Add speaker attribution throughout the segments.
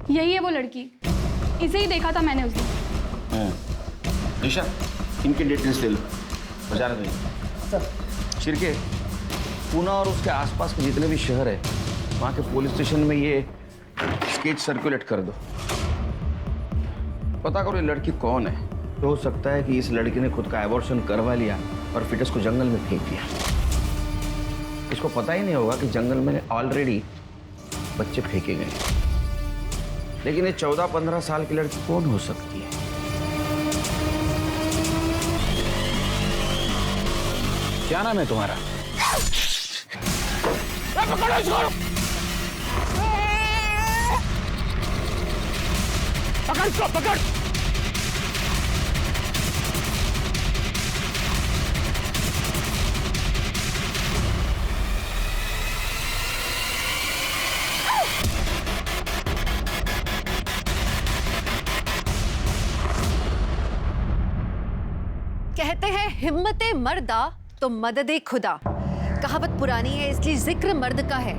Speaker 1: यही है वो लड़की, इसे ही देखा था मैंने उस दिन।
Speaker 2: निशा, इनके डिटेल्स ले लो। बजा दो सर। शिरके, पूना और उसके आसपास के जितने भी शहर है वहाँ के पुलिस स्टेशन में ये स्केच सर्कुलेट कर दो। पता करो ये लड़की कौन है। तो हो सकता है कि इस लड़की ने खुद का एबॉर्शन करवा लिया और फिटस को जंगल में फेंक दिया। इसको पता ही नहीं होगा कि जंगल में ऑलरेडी बच्चे फेंके गए। लेकिन ये 14-15 साल की लड़की कौन हो सकती है? क्या नाम है तुम्हारा? पकड़ो इसको! पकड़ इसको, पकड़!
Speaker 3: कहते हैं हिम्मते मर्दा तो मददे खुदा। कहावत पुरानी है इसलिए जिक्र मर्द का है,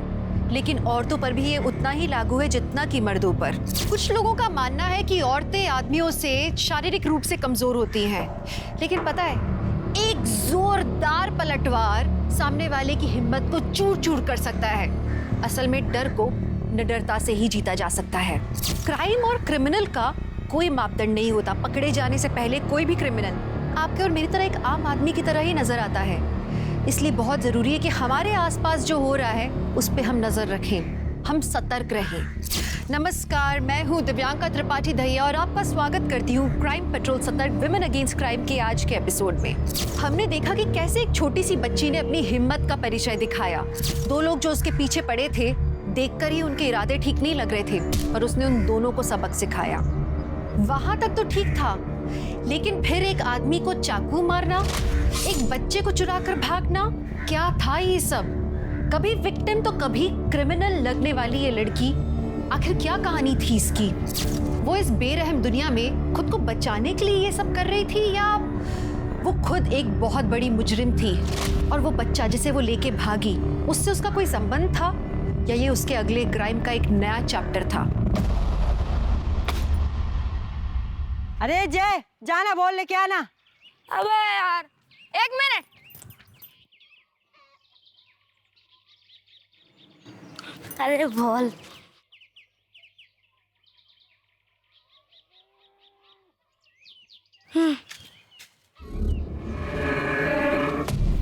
Speaker 3: लेकिन औरतों पर भी ये उतना ही लागू है जितना कि मर्दों पर। कुछ लोगों का मानना है कि औरतें आदमियों से शारीरिक रूप से कमजोर होती हैं, लेकिन पता है एक जोरदार पलटवार सामने वाले की हिम्मत को चूर चूर कर सकता है। असल में डर को निडरता से ही जीता जा सकता है। क्राइम और क्रिमिनल का कोई मापदंड नहीं होता। पकड़े जाने से पहले कोई भी क्रिमिनल आपके और मेरी तरह एक आम आदमी की तरह ही नजर आता है। इसलिए बहुत जरूरी है कि हमारे आसपास जो हो रहा है उस पे हम नजर रखें, हम सतर्क रहें। नमस्कार, मैं हूं दिव्यांका त्रिपाठी दहिया और आपका स्वागत करती हूं क्राइम पेट्रोल सतर्क विमेन अगेंस्ट क्राइम के आज के एपिसोड में। हमने देखा कि कैसे एक छोटी सी बच्ची ने अपनी हिम्मत का परिचय दिखाया। दो लोग जो उसके पीछे पड़े थे, देखकर ही उनके इरादे ठीक नहीं लग रहे थे और उसने उन दोनों को सबक सिखाया। वहां तक तो ठीक था, लेकिन फिर एक आदमी को चाकू मारना, एक बच्चे को चुराकर भागना, क्या था ये सब? कभी विक्टिम तो कभी क्रिमिनल लगने वाली ये लड़की, आखिर क्या कहानी थी इसकी? वो इस बेरहम दुनिया में खुद को बचाने के लिए ये सब कर रही थी, या वो खुद एक बहुत बड़ी मुजरिम थी और वो बच्चा जिसे वो लेके भागी उससे उसका कोई संबंध था, या ये उसके अगले क्राइम का एक नया चैप्टर था?
Speaker 4: अरे जय, जाना बोल लेके आना।
Speaker 1: अबे यार, एक मिनट।
Speaker 5: अरे बोल।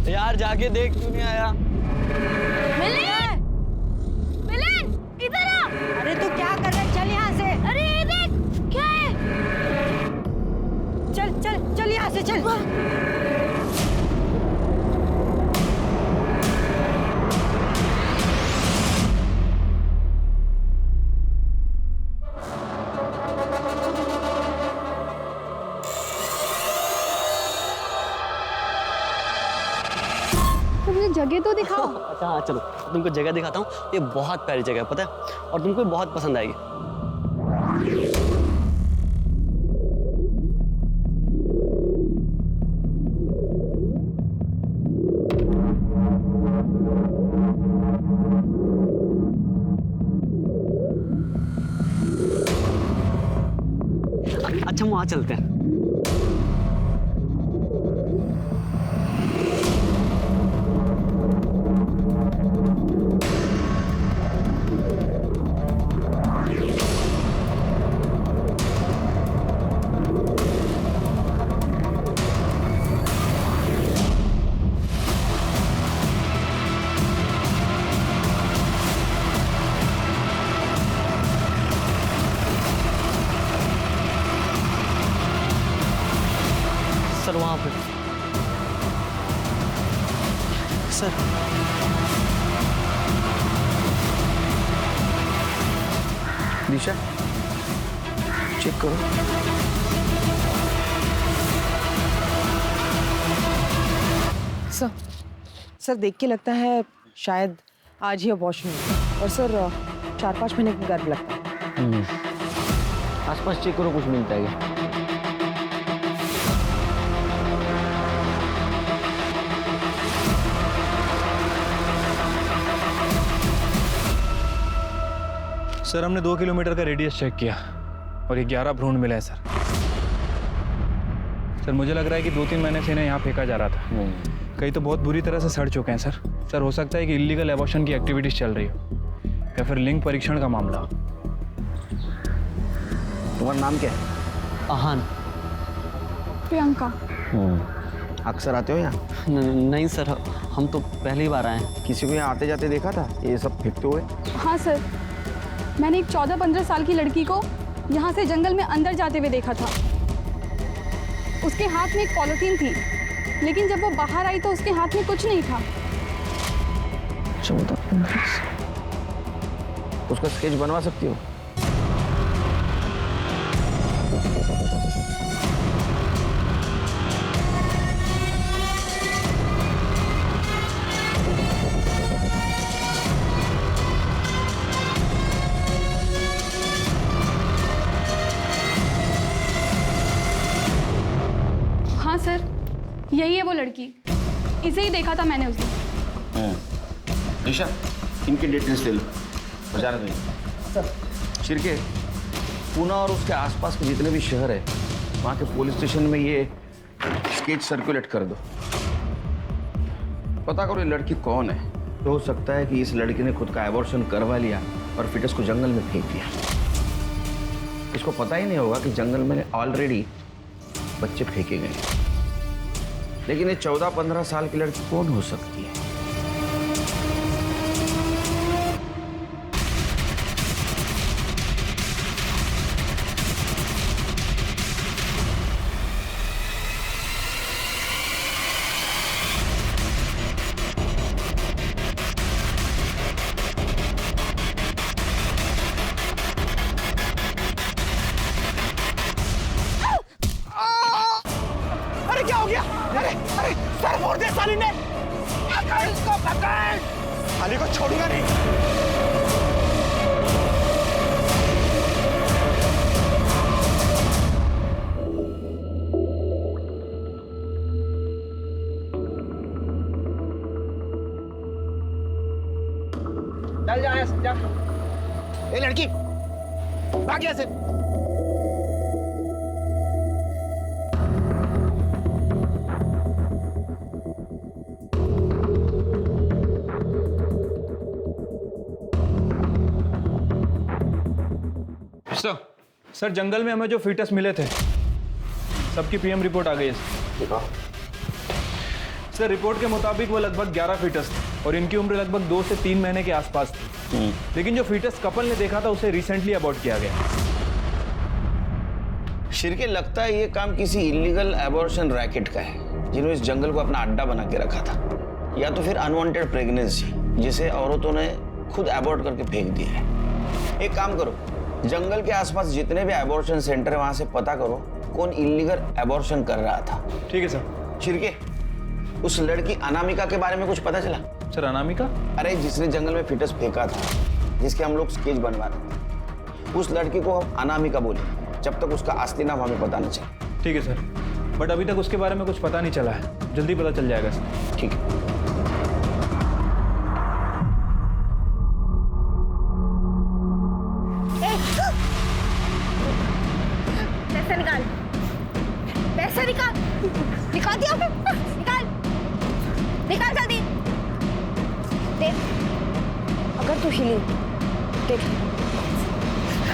Speaker 6: यार जाके देख, क्यों नहीं आया?
Speaker 1: मिलिन! मिलिन! इधर आ!
Speaker 4: अरे तू क्या कर रहा है? चल यहाँ से।
Speaker 1: अरे ये देख, क्या है?
Speaker 4: चल चल चल यहाँ से चल।
Speaker 1: मुझे जगह तो दिखाओ।
Speaker 6: अच्छा हाँ चलो, तुमको जगह दिखाता हूँ। ये बहुत प्यारी जगह है, पता है, और तुमको बहुत पसंद आएगी। अच्छा हम वहाँ चलते हैं। सर वहाँ पे सर।
Speaker 2: दिशा, चेक करो।
Speaker 4: सर देख के लगता है शायद आज ही अबॉर्शन हुआ, और सर 4-5 महीने का गर्भ लगता है।
Speaker 2: आसपास चेक करो, कुछ मिलता है क्या?
Speaker 7: सर हमने 2 किलोमीटर का रेडियस चेक किया और ये 11 भ्रूण मिले हैं सर। सर मुझे लग रहा है कि 2-3 महीने से इन्हें यहाँ फेंका जा रहा था। कई तो बहुत बुरी तरह से सड़ चुके हैं सर। सर हो सकता है कि इलीगल एबॉर्शन की एक्टिविटीज चल रही हो या फिर लिंग परीक्षण का मामला हो।
Speaker 2: तुम्हारा नाम क्या है?
Speaker 6: आहान।
Speaker 1: प्रियंका।
Speaker 2: अक्सर आते हो यहाँ?
Speaker 6: नहीं सर, हम तो पहली बार आए हैं।
Speaker 2: किसी को यहाँ आते जाते देखा था ये सब फेंकते हुए?
Speaker 1: हाँ सर, मैंने एक 14-15 साल की लड़की को यहाँ से जंगल में अंदर जाते हुए देखा था। उसके हाथ में एक पॉलिथीन थी, लेकिन जब वो बाहर आई तो उसके हाथ में कुछ नहीं था।
Speaker 2: 14-15 उसका स्केच बनवा सकती हो?
Speaker 1: हाँ सर, यही है वो लड़की। इसे ही देखा था मैंने उस दिन।
Speaker 2: निशा, इनकी डिटेल्स ले लो। बजा रहे सर। शिरके, पूना और उसके आसपास के जितने भी शहर है वहाँ के पुलिस स्टेशन में ये स्केच सर्कुलेट कर दो। पता करो ये लड़की कौन है। तो हो सकता है कि इस लड़की ने खुद का एबॉर्शन करवा लिया और फिटस को जंगल में फेंक दिया। इसको पता ही नहीं होगा कि जंगल में ऑलरेडी बच्चे फेंके गए। लेकिन ये 14-15 साल की लड़की कौन हो सकती है?
Speaker 8: अरे क्या हो गया? अरे अरे सर फोड़ दिया साली ने। पकड़ इसको, पकड़। साली को छोड़ूंगा नहीं। चल जा यहाँ से, जा। ए लड़की, भाग यहाँ से।
Speaker 7: सर जंगल में हमें जो फीटस मिले थे सबकी पीएम रिपोर्ट आ गई है सर। रिपोर्ट के मुताबिक वो लगभग 11 फीटस थे और इनकी उम्र लगभग 2 से 3 महीने के आसपास थी। लेकिन जो फीटस कपल ने देखा था उसे रिसेंटली अबॉर्ट किया गया।
Speaker 2: शिरके, लगता है ये काम किसी इलीगल एबॉर्शन रैकेट का है जिन्होंने इस जंगल को अपना अड्डा बना के रखा था, या तो फिर अनवांटेड प्रेगनेंसी जिसे औरतों ने खुद एबॉर्ट करके फेंक दिया है। एक काम करो, जंगल के आसपास जितने भी एबॉर्शन सेंटर है वहां से पता करो कौन इलीगल एबॉर्शन कर रहा था।
Speaker 7: ठीक है सर।
Speaker 2: शिरके, उस लड़की अनामिका के बारे में कुछ पता चला?
Speaker 7: सर अनामिका?
Speaker 2: अरे जिसने जंगल में फिटस फेंका था, जिसके हम लोग स्केच बनवा रहे थे, उस लड़की को हम अनामिका बोले जब तक उसका असली नाम हमें पता न चले।
Speaker 7: ठीक है सर, बट अभी तक उसके बारे में कुछ पता नहीं चला है। जल्दी पता चल जाएगा सर।
Speaker 2: ठीक है।
Speaker 5: पैसा निकाल, पैसा निकाल, निकाल दिया आपने? निकाल, निकाल जल्दी। देख, अगर तू हिली, देख।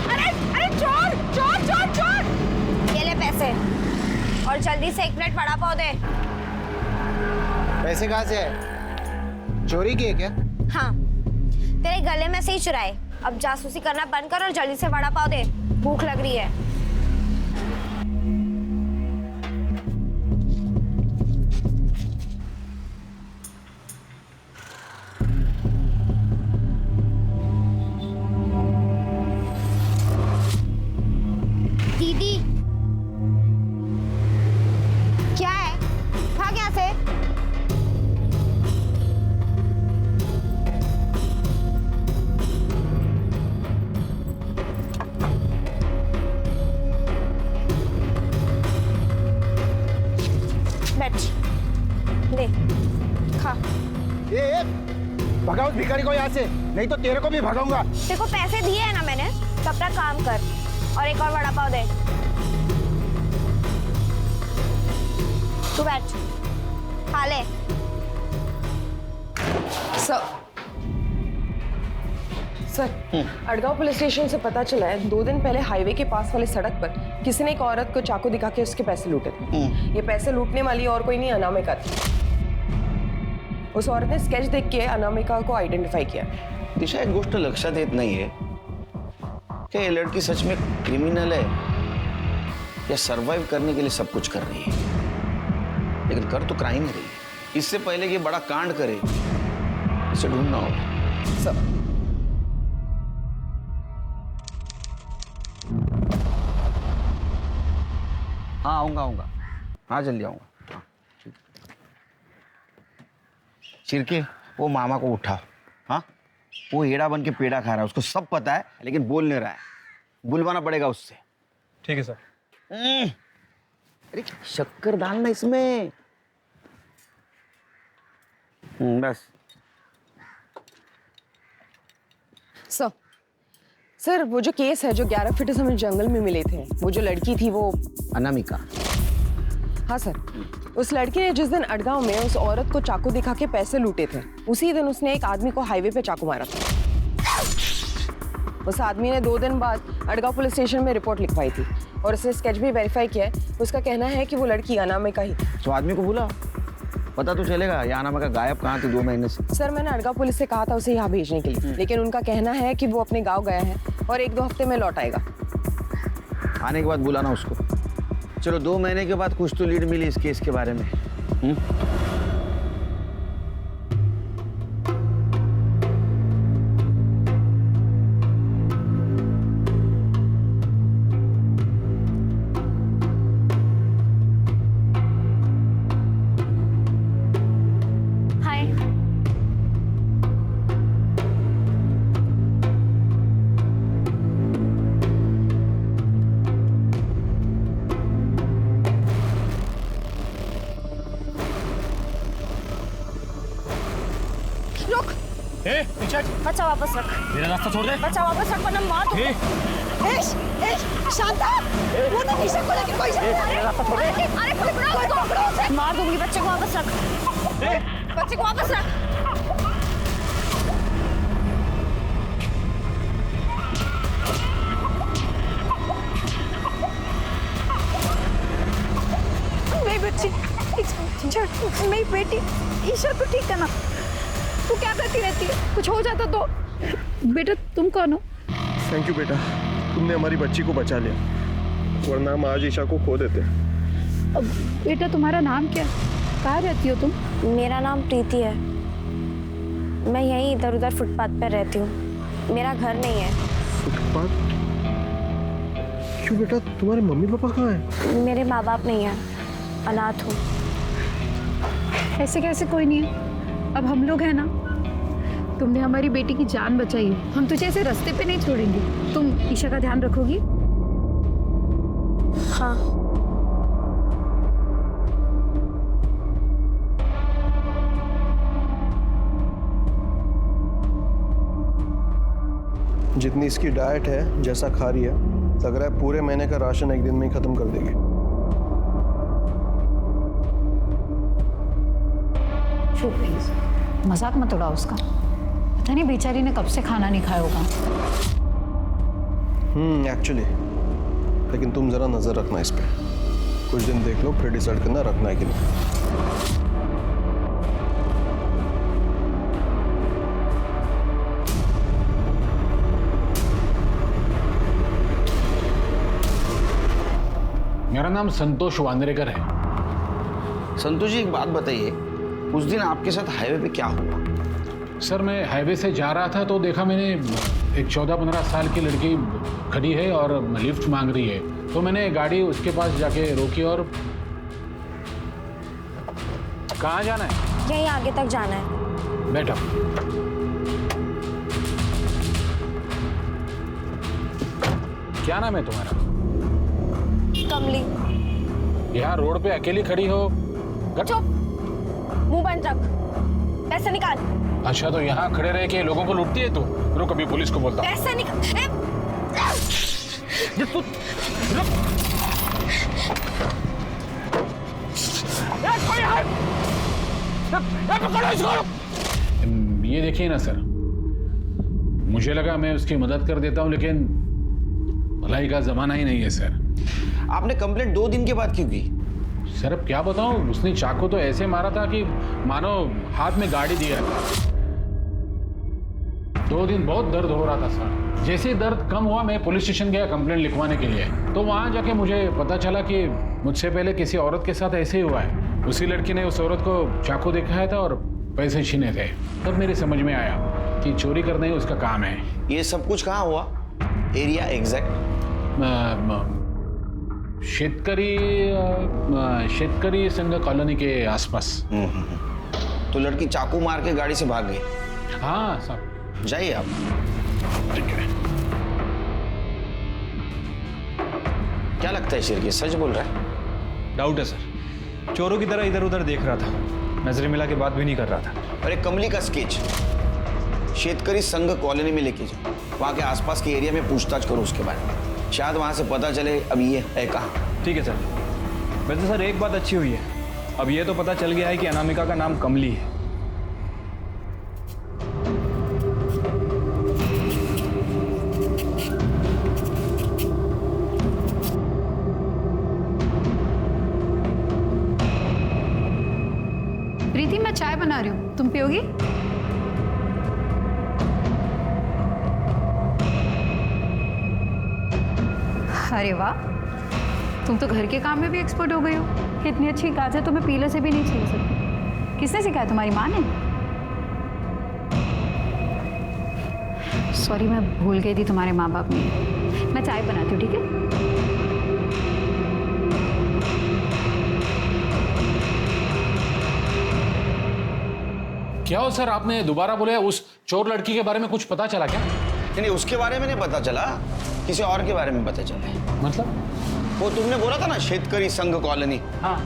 Speaker 5: अरे अरे चोर चोर चोर चोर! ये ले पैसे और जल्दी से 1 प्लेट वड़ा पाव दे।
Speaker 8: पैसे कहाँ से है? चोरी की है क्या?
Speaker 5: हाँ, तेरे गले में से ही चुराए। अब जासूसी करना बंद कर और जल्दी से वड़ा पाव दे, भूख लग रही है। दीदी, क्या है? भाग यहाँ से। बैठ, ले, खा।
Speaker 8: ए, भगाओ उस भिखारी को यहाँ से, नहीं तो तेरे को भी भगाऊंगा।
Speaker 5: तेरे को पैसे दिए हैं ना मैंने, तो अपना काम कर और एक और वड़ा पाव दे। तू बैठ, खा ले।
Speaker 4: सर, अड़गांव पुलिस स्टेशन से पता चला है 2 दिन पहले हाईवे के पास वाले सड़क पर किसी ने एक औरत को चाकू दिखा के उसके पैसे लूटे थे। ये पैसे लूटने वाली और कोई नहीं, अनामिका थी। उस औरत ने स्केच देख के अनामिका को आइडेंटिफाई किया।
Speaker 2: दिशा, एक गोष्ट लक्षात येत नाहीये कि ये लड़की सच में क्रिमिनल है या सरवाइव करने के लिए सब कुछ कर रही है, लेकिन कर तो क्राइम रही है। इससे पहले कि ये बड़ा कांड करे, इसे ढूंढना होगा।
Speaker 4: सर,
Speaker 2: हाँ आऊंगा, हाँ जल्दी आऊंगा। हाँ, ठीक। चिरके, वो मामा को उठाओ। हाँ, वो हेड़ा बन के पेड़ा खा रहा है, उसको सब पता है लेकिन बोल नहीं रहा है। बुलवाना पड़ेगा उससे।
Speaker 7: ठीक है सर।
Speaker 2: अरे शक्कर डालना इसमें। बस।
Speaker 4: सर, वो जो केस है जो 11 फीट हमें जंगल में मिले थे, वो जो लड़की थी वो
Speaker 2: अनामिका।
Speaker 4: हाँ सर, उस लड़की ने जिस दिन अड़गांव में उस औरत को चाकू दिखा के पैसे लूटे थे, उसी दिन उसने एक आदमी को हाईवे पे चाकू मारा था। उस आदमी ने 2 दिन बाद अड़गांव पुलिस स्टेशन में रिपोर्ट लिखवाई थी और उसने स्केच भी वेरीफाई किया है। उसका कहना है कि वो लड़की अनामिका ही थी।
Speaker 2: तो आदमी को बुला, पता तो चलेगा ये अनामिका गायब कहाँ थी 2 महीने से।
Speaker 4: सर, मैंने अड़गांव पुलिस से कहा था उसे यहाँ भेजने के लिए, लेकिन उनका कहना है कि वो अपने गाँव गया है और 1-2 हफ्ते में लौट आएगा।
Speaker 2: आने के बाद बुलाना उसको। चलो, 2 महीने के बाद कुछ तो लीड मिली इस केस के बारे में।
Speaker 5: हाय। रुक, बच्चा वापस रख।
Speaker 8: मेरा रास्ता छोड़ दे।
Speaker 5: बच्चा वापस रख वरना मार दूंगा। शांता, वो तो निशा को लेकर कोई अरे पकड़ो उसे। मार दूंगी। बच्चे को वापस रख। बच्चे को वापस रख। मेरी बच्ची, मेरी बेटी ईशा को ठीक करना। तू क्या करती रहती है? कुछ हो जाता तो? बेटा तुम कौन हो?
Speaker 9: थैंक यू बेटा, तुमने हमारी बच्ची को बचा लिया, वरना हम आज ईशा को खो देते।
Speaker 1: बेटा तुम्हारा नाम क्या? कहाँ रहती हो तुम?
Speaker 5: मेरा नाम प्रीति है। मैं यहीं इधर उधर फुटपाथ पर रहती हूँ। मेरा घर नहीं है।
Speaker 9: फुटपाथ? क्यों बेटा, तुम्हारे मम्मी पापा कहाँ हैं?
Speaker 5: मेरे माँ बाप नहीं है, अनाथ हूँ।
Speaker 1: ऐसे कैसे कोई नहीं है? अब हम लोग हैं ना। तुमने हमारी बेटी की जान बचाई है, हम तुझे ऐसे रास्ते पे नहीं छोड़ेंगे। तुम ईशा का ध्यान रखोगी?
Speaker 5: हाँ।
Speaker 9: जितनी इसकी डाइट है, जैसा खा रही है, लग रहा है पूरे महीने का राशन एक दिन में ही खत्म कर देगी।
Speaker 10: चुप प्लीज, मजाक मत उड़ाओ उसका। पता नहीं बेचारी ने कब से खाना नहीं खाया होगा।
Speaker 9: एक्चुअली, लेकिन तुम जरा नजर रखना इस पे। कुछ दिन देख लो, फिर डिसाइड करना रखना है कि नहीं।
Speaker 11: मेरा नाम संतोष वांद्रेकर है।
Speaker 2: संतोष जी, एक बात बताइए, उस दिन आपके साथ हाईवे पे क्या हुआ?
Speaker 11: सर, मैं हाईवे से जा रहा था तो देखा मैंने एक 14-15 साल की लड़की खड़ी है और लिफ्ट मांग रही है, तो मैंने गाड़ी उसके पास जाके रोकी। और कहाँ जाना है?
Speaker 5: यहीं आगे तक जाना है।
Speaker 11: बैठो। क्या नाम है तुम्हारा?
Speaker 5: कमली।
Speaker 11: यहाँ रोड पे अकेली खड़ी हो?
Speaker 5: चुप, मुंह बंद रख। पैसे निकाल।
Speaker 11: अच्छा, तो यहाँ खड़े रह के लोगों को लूटती है तू? रुक, अभी पुलिस को बोलता हूँ।
Speaker 3: पैसा निकाल।
Speaker 11: ये देखिए ना सर, मुझे लगा मैं उसकी मदद कर देता हूँ, लेकिन भलाई का जमाना ही नहीं है सर।
Speaker 2: आपने कंप्लेंट 2 दिन के बाद क्यों की?
Speaker 11: सर अब क्या बताऊं, उसने चाकू तो ऐसे मारा था कि मानो हाथ में गाड़ी दिया था। 2 दिन बहुत दर्द हो रहा था सर। जैसे ही दर्द कम हुआ, मैं पुलिस स्टेशन गया कंप्लेंट लिखवाने के लिए। तो वहां जाके मुझे पता चला कि मुझसे पहले किसी औरत के साथ ऐसे ही हुआ है। उसी लड़की ने उस औरत को चाकू दिखाया था और पैसे छीने थे। तब मेरे समझ में आया कि चोरी करना ही उसका काम है।
Speaker 2: ये सब कुछ कहाँ हुआ? Area exact?
Speaker 11: शेतकरी संघ कॉलोनी के आसपास।
Speaker 2: तो लड़की चाकू मार के गाड़ी से भाग गई?
Speaker 11: हाँ सर।
Speaker 2: जाइए आप।
Speaker 11: ठीक है।
Speaker 2: क्या लगता है शेरगी, सच बोल रहा है?
Speaker 7: डाउट है सर, चोरों की तरह इधर उधर देख रहा था, नजरें मिला के बात भी नहीं कर रहा था।
Speaker 2: अरे कमली का स्केच शेतकरी संघ कॉलोनी में लेके जाओ, वहाँ के आसपास के एरिया में पूछताछ करो उसके बारे में, शायद वहाँ से पता चले अब ये है कहाँ।
Speaker 7: ठीक है सर। वैसे सर एक बात अच्छी हुई है, अब ये तो पता चल गया है कि अनामिका का नाम कमली है।
Speaker 10: प्रीति, मैं चाय बना रही हूँ, तुम पियोगी? अरे वाह, तुम तो घर के काम में भी एक्सपर्ट हो गई हो। इतनी अच्छी गाजर तो मैं पीले से भी नहीं छील सकती। किसने सिखाया, तुम्हारी माँ ने? सॉरी, मैं भूल गई थी तुम्हारे माँ बाप नहीं। मैं चाय बनाती हूँ, ठीक है?
Speaker 11: क्या हो सर, आपने दोबारा बोले उस चोर लड़की के बारे में कुछ पता चला क्या?
Speaker 2: नहीं, उसके बारे में नहीं पता चला, किसी और के बारे में पता चला।
Speaker 11: मतलब?
Speaker 2: वो तुमने बोला था ना शेतकरी संघ कॉलोनी,
Speaker 11: हाँ,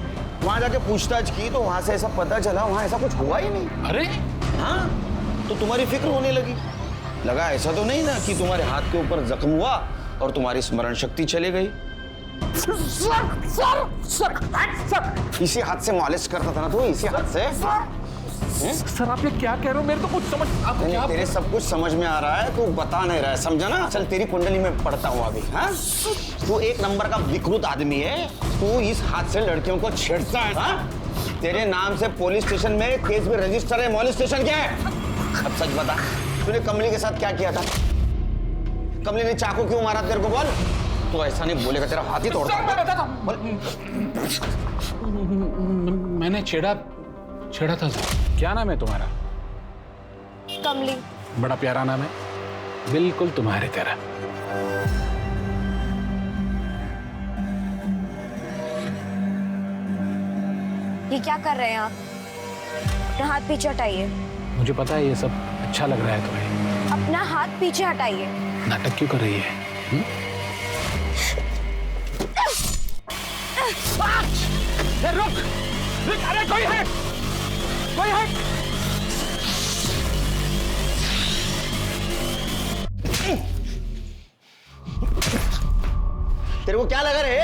Speaker 2: वहां जाके पूछताछ की तो वहां से ऐसा पता चला वहां ऐसा कुछ हुआ ही नहीं।
Speaker 11: अरे
Speaker 2: हाँ, तो तुम्हारी फिक्र होने लगी। लगा ऐसा तो नहीं ना कि तुम्हारे हाथ के ऊपर जख्म हुआ और तुम्हारी स्मरण शक्ति चली गई। सर, इसी हाथ से मालिश करता था ना तू, इसी हाथ से।
Speaker 8: सर आप ये क्या कह रहे हो? मेरे तो कुछ समझ
Speaker 2: नहीं, तेरे सब कुछ समझ में आ रहा है, तू बता नहीं रहा है, समझा ना? चल तेरी कुंडली में पढ़ता हूँ अभी। हाँ, तू एक नंबर का विकृत आदमी है, तू इस हाथ से लड़कियों को छेड़ता है। हाँ? तेरे नाम से पुलिस स्टेशन में केस भी रजिस्टर है, मॉलेस्टेशन क्या है? अब सच बता, तूने कमली के साथ क्या किया था? कमली ने चाकू क्यों मारा तेरे को, बोल। तू ऐसा नहीं बोलेगा, तेरा हाथ ही तोड़ता।
Speaker 11: मैंने छेड़ा था सर। क्या नाम है तुम्हारा?
Speaker 5: कमली।
Speaker 11: बड़ा प्यारा नाम है, बिल्कुल तुम्हारी तरह।
Speaker 5: ये क्या कर रहे हैं आप? अपना हाथ पीछे हटाइए।
Speaker 11: मुझे पता है ये सब अच्छा लग रहा है तुम्हें।
Speaker 5: अपना हाथ पीछे हटाइए।
Speaker 11: नाटक क्यों कर रही है?
Speaker 8: रुक, अरे कोई है, कोई है।
Speaker 2: तेरे को क्या लगा रे?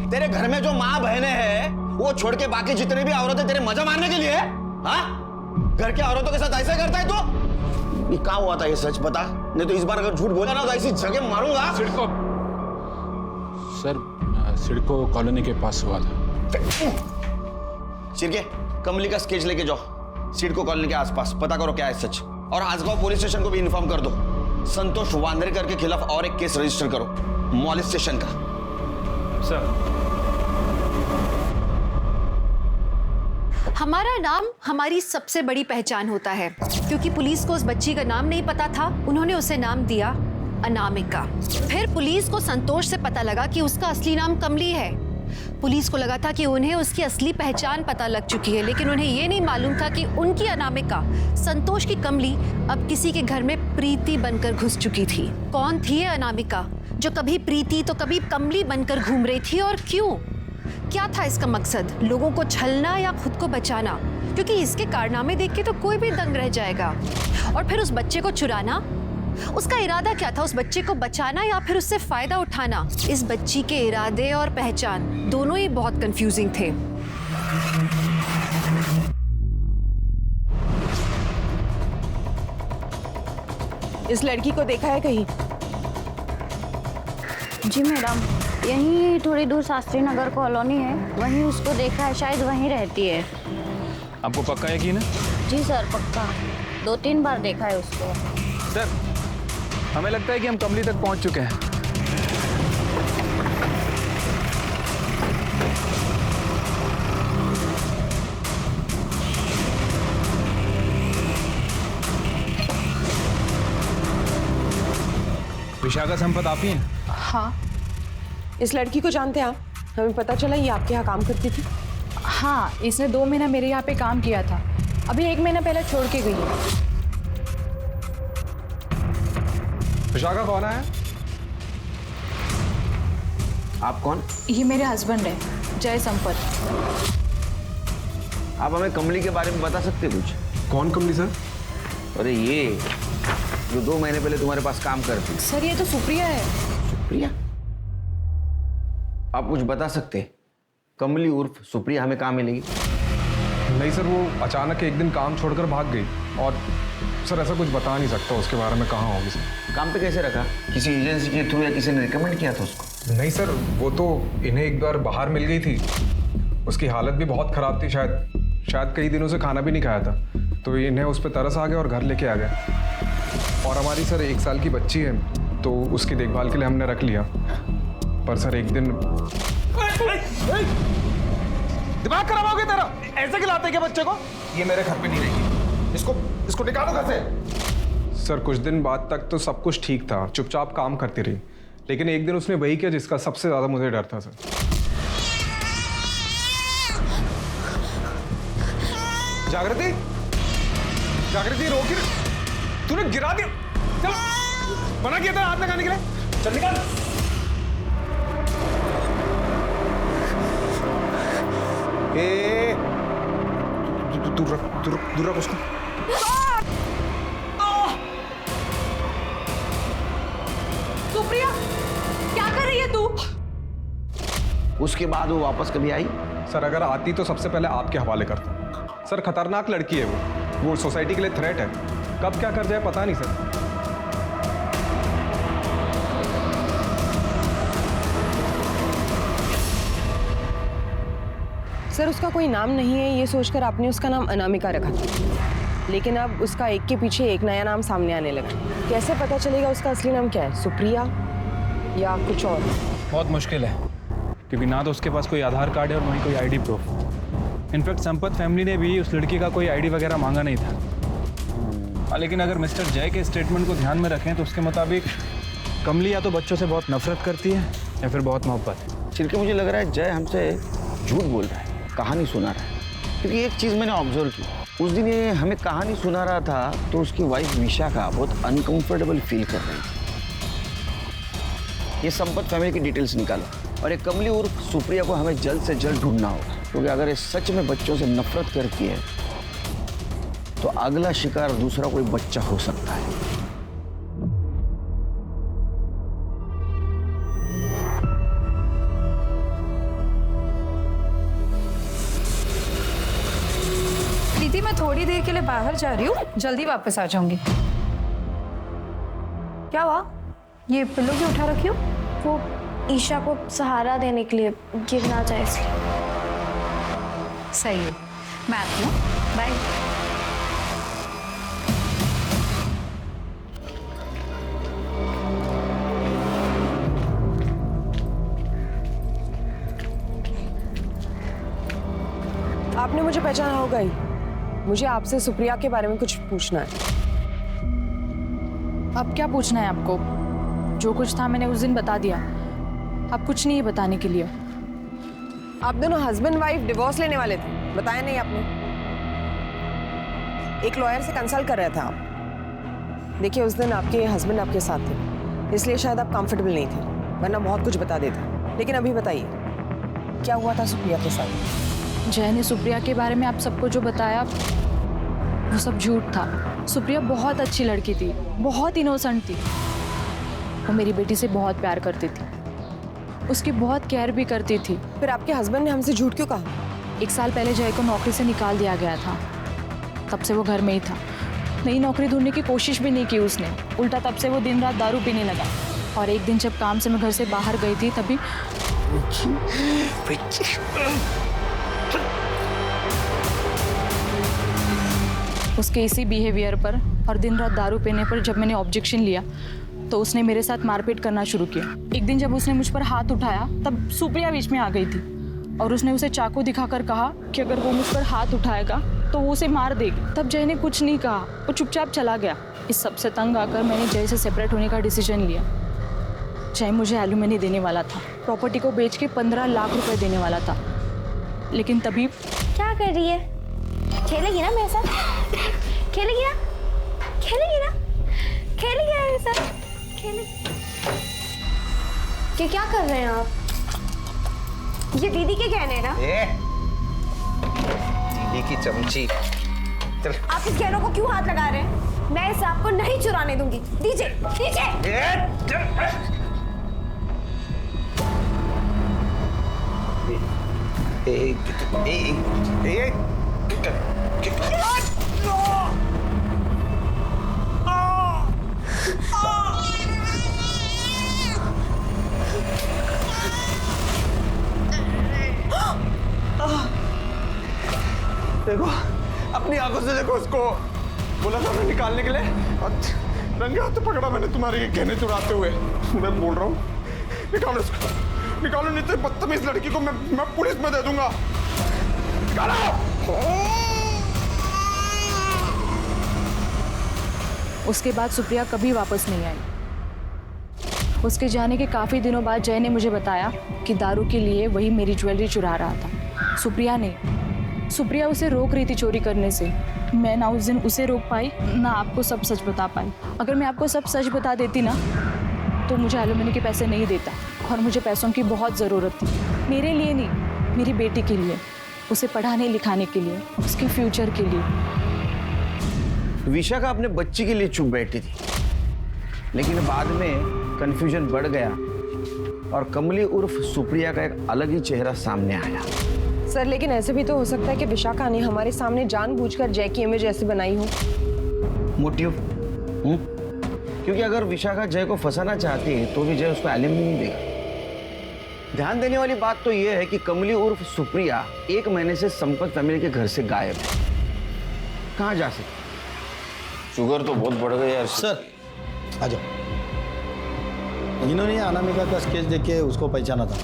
Speaker 2: तेरे घर में जो माँ बहनें हैं वो छोड़ के बाकी जितने भी औरतें तेरे मजा मारने के लिए? हाँ, घर के औरतों के साथ ऐसा करता है तू? ये क्या हुआ था, ये सच बता, नहीं तो इस बार अगर झूठ बोला ना तो ऐसी जगह मारूंगा।
Speaker 11: सिडको कॉलोनी के पास हुआ था।
Speaker 2: सिरके, कमली का स्केच लेके जाओ, सिडको कॉलोनी के आसपास पता करो क्या है सच, और आजगांव पुलिस स्टेशन को भी इन्फॉर्म कर दो। संतोष वांद्रेकर के खिलाफ और एक केस रजिस्टर करो, मॉलेस्टेशन का।
Speaker 7: सर,
Speaker 3: हमारा नाम हमारी सबसे बड़ी पहचान होता है, क्योंकि पुलिस को उस बच्ची का नाम नहीं पता था, उन्होंने उसे नाम दिया अनामिका। फिर पुलिस को संतोष से पता लगा कि उसका असली नाम कमली है। पुलिस को लगा था कि उन्हें उसकी असली पहचान पता लग चुकी है, लेकिन उन्हें यह नहीं मालूम था कि उनकी अनामिका, संतोष की कमली, अब किसी के घर में प्रीति बनकर घुस चुकी थी। कौन थी ये अनामिका जो कभी प्रीति तो कभी कमली बनकर घूम रही थी, और क्यों? क्या था इसका मकसद? लोगों को छलना या खुद को बचाना? क्योंकि इसके कारनामे देख के तो कोई भी दंग रह जाएगा। और फिर उस बच्चे को चुराना, उसका इरादा क्या था? उस बच्चे को बचाना या फिर उससे फायदा उठाना? इस बच्ची के इरादे और पहचान दोनों ही बहुत कंफ्यूजिंग थे।
Speaker 4: इस लड़की को देखा है कहीं?
Speaker 5: जी मैडम, यहीं थोड़ी दूर शास्त्री नगर कॉलोनी है, वहीं उसको देखा है, शायद वहीं रहती है।
Speaker 7: आपको पक्का यकीन है?
Speaker 5: जी सर, पक्का 2-3 बार देखा है उसको।
Speaker 7: सर, हमें लगता है कि हम कमली तक पहुंच चुके हैं। विशाखा संपत आप ही हैं?
Speaker 10: हाँ
Speaker 4: इस लड़की को जानते हैं आप? हमें पता चला ये आपके यहाँ काम करती थी।
Speaker 10: हाँ, इसने 2 महीना मेरे यहाँ पे काम किया था, अभी 1 महीना पहले छोड़ के गई है।
Speaker 9: विशाखा कौन है?
Speaker 2: आप कौन?
Speaker 10: ये मेरे हस्बैंड है, जय संपत।
Speaker 2: आप हमें कमली के बारे में बता सकते हैं कुछ?
Speaker 9: कौन कमली सर?
Speaker 2: अरे ये जो 2 महीने पहले तुम्हारे पास काम करती।
Speaker 10: सर ये तो सुप्रिया है।
Speaker 2: सुप्रिया? आप कुछ बता सकते हैं? कमली उर्फ सुप्रिया हमें कहाँ मिलेगी?
Speaker 9: नहीं सर, वो अचानक एक दिन काम छोड़कर भाग गई और सर ऐसा कुछ बता नहीं सकता उसके बारे में, कहाँ होगी सर।
Speaker 2: काम पे कैसे रखा? किसी एजेंसी के थ्रू या किसी ने रिकमेंड किया था उसको?
Speaker 9: नहीं सर, वो तो इन्हें एक बार बाहर मिल गई थी, उसकी हालत भी बहुत ख़राब थी, शायद कई दिनों से खाना भी नहीं खाया था, तो इन्हें उस पर तरस आ गया और घर लेके आ गए। और हमारी सर 1 साल की बच्ची है, तो उसकी देखभाल के लिए हमने रख लिया। पर सर एक दिन
Speaker 8: दिमाग खराब हो गया तेरा? ऐसे खिलाते क्या बच्चे को? ये मेरे घर पे नहीं रहेगी, इसको निकालो घर से।
Speaker 9: सर कुछ दिन बाद तक तो सब कुछ ठीक था, चुपचाप काम करती रही, लेकिन एक दिन उसने वही किया जिसका सबसे ज्यादा मुझे डर था सर। जागृति, जागृति रोकी, तूने गिरा दिया। चल, मना किया था हाथ लगाने के लिए, चल निकाल। दूर रख उसको।
Speaker 10: सुप्रिया, क्या कर रही है तू?
Speaker 2: उसके बाद वो वापस कभी आई?
Speaker 9: सर अगर आती तो सबसे पहले आपके हवाले करता। सर खतरनाक लड़की है वो सोसाइटी के लिए थ्रेट है, कब क्या कर जाए पता नहीं सर।
Speaker 4: सर उसका कोई नाम नहीं है ये सोचकर आपने उसका नाम अनामिका रखा था, लेकिन अब उसका एक के पीछे एक नया नाम सामने आने लगा। कैसे पता चलेगा उसका असली नाम क्या है, सुप्रिया या कुछ और?
Speaker 7: बहुत मुश्किल है, क्योंकि ना तो उसके पास कोई आधार कार्ड है और ना ही कोई ID proof. In fact Sampat family ने भी उस लड़की का कोई आईडी वगैरह मांगा नहीं था। लेकिन अगर मिस्टर जय के स्टेटमेंट को ध्यान में रखें तो उसके मुताबिक कमली या तो बच्चों से बहुत नफरत करती है या फिर बहुत मोहब्बत।
Speaker 2: छिलके मुझे लग रहा है जय हमसे झूठ बोल रहा है, कहानी सुना रहा है। क्योंकि एक चीज़ मैंने ऑब्जर्व की, उस दिन ये हमें कहानी सुना रहा था तो उसकी वाइफ विशाखा बहुत अनकंफर्टेबल फील कर रही थी। ये संपत फैमिली की डिटेल्स निकालो और ये कमली उर्फ सुप्रिया को हमें जल्द से जल्द ढूंढना होगा, क्योंकि अगर ये सच में बच्चों से नफरत करती है तो अगला शिकार दूसरा कोई बच्चा हो सकता है।
Speaker 10: दीदी मैं थोड़ी देर के लिए बाहर जा रही हूँ, जल्दी वापस आ जाऊंगी। क्या हुआ? ये पिल्लो क्यों उठा रखी हो?
Speaker 5: वो ईशा को सहारा देने के लिए, गिर ना जाए इसलिए।
Speaker 10: सही है, मैं आती हूँ, बाय।
Speaker 4: आपने मुझे पहचाना होगा ही, मुझे आपसे सुप्रिया के बारे में कुछ पूछना है।
Speaker 10: अब क्या पूछना है आपको? जो कुछ था मैंने उस दिन बता दिया, अब कुछ नहीं है बताने के लिए।
Speaker 4: आप दोनों हस्बैंड वाइफ डिवोर्स लेने वाले थे, बताया नहीं आपने? एक लॉयर से कंसल्ट कर रहे थे आप। देखिए उस दिन आपके हस्बैंड आपके साथ थे, इसलिए शायद आप कंफर्टेबल नहीं थे, वरना बहुत कुछ बता देते। लेकिन अभी बताइए, क्या हुआ था सुप्रिया के साथ?
Speaker 10: जय ने सुप्रिया के बारे में आप सबको जो बताया वो सब झूठ था। सुप्रिया बहुत अच्छी लड़की थी, बहुत इनोसेंट थी। वो मेरी बेटी से बहुत प्यार करती थी, उसकी बहुत केयर भी करती थी।
Speaker 4: फिर आपके हस्बैंड ने हमसे झूठ क्यों कहा?
Speaker 10: 1 साल पहले जय को नौकरी से निकाल दिया गया था, तब से वो घर में ही था। नई नौकरी ढूंढने की कोशिश भी नहीं की उसने, उल्टा तब से वो दिन रात दारू पीने लगा। और एक दिन जब काम से मैं घर से बाहर गई थी तभी उसके इसी बिहेवियर पर और दिन रात दारू पीने पर जब मैंने ऑब्जेक्शन लिया तो उसने मेरे साथ मारपीट करना शुरू किया। एक दिन जब उसने मुझ पर हाथ उठाया तब सुप्रिया बीच में आ गई थी और उसने उसे चाकू दिखाकर कहा कि अगर वो मुझ पर हाथ उठाएगा तो वो उसे मार देगी। तब जय ने कुछ नहीं कहा, वो चुपचाप चला गया। इस सबसे तंग आकर मैंने जय से सेपरेट होने का डिसीजन लिया। जय मुझे एलुमनी देने वाला था, प्रॉपर्टी को बेच के 15 लाख रुपए देने वाला था, लेकिन तभी
Speaker 5: क्या कर रही है? खेलेगी ना मेरे साथ? खेलेगी ना? खेलेगी ना? खेलेगी ना मेरे साथ? खेलेगी? क्या कर रहे हैं आप? ये दीदी के गहने हैं ना?
Speaker 2: दीदी की चमची। चल।
Speaker 5: आप इस गहनों को क्यों हाथ लगा रहे हैं? मैं इस आपको नहीं चुराने दूंगी। दीजिए, दीजिए।
Speaker 8: देखो, अपनी आंखों से देखो उसको। बोला था मैं निकालने के लिए, रंगे हाथ पकड़ा मैंने तुम्हारे ये गहने चुराते हुए। मैं बोल रहा हूँ निकालो इसको, निकालो, नहीं तो बदतमीज लड़की को मैं पुलिस में दे दूंगा। निकालो।
Speaker 10: उसके बाद सुप्रिया कभी वापस नहीं आई। उसके जाने के काफ़ी दिनों बाद जय ने मुझे बताया कि दारू के लिए वही मेरी ज्वेलरी चुरा रहा था। सुप्रिया नहीं, सुप्रिया उसे रोक रही थी चोरी करने से। मैं ना उस दिन उसे रोक पाई ना आपको सब सच बता पाई। अगर मैं आपको सब सच बता देती ना तो मुझे एलुमनी के पैसे नहीं देता, और मुझे पैसों की बहुत ज़रूरत थी, मेरे लिए नहीं, मेरी बेटी के लिए, उसे पढ़ाने लिखाने के लिए, उसके फ्यूचर के लिए।
Speaker 2: विशाखा अपने बच्ची के लिए चुप बैठी थी, लेकिन बाद में कंफ्यूजन बढ़ गया और कमली उर्फ सुप्रिया का एक अलग ही चेहरा सामने आया।
Speaker 4: सर, लेकिन ऐसे भी तो हो सकता है कि विशाखा ने हमारे सामने जानबूझकर जय की इमेज ऐसी बनाई हो।
Speaker 2: मोटिव? क्योंकि अगर विशाखा जय को फंसाना चाहती है तो भी जय उसको एलिमनी नहीं देगा। ध्यान देने वाली बात तो यह है कि कमली उर्फ सुप्रिया 1 महीने से संपत फैमिली के घर से गायब है। कहाँ जा सकती? शुगर तो बहुत बढ़ गई यार।
Speaker 12: सर आ जाओ। इन्होंने अनामिका का स्केच देख के उसको पहचाना था।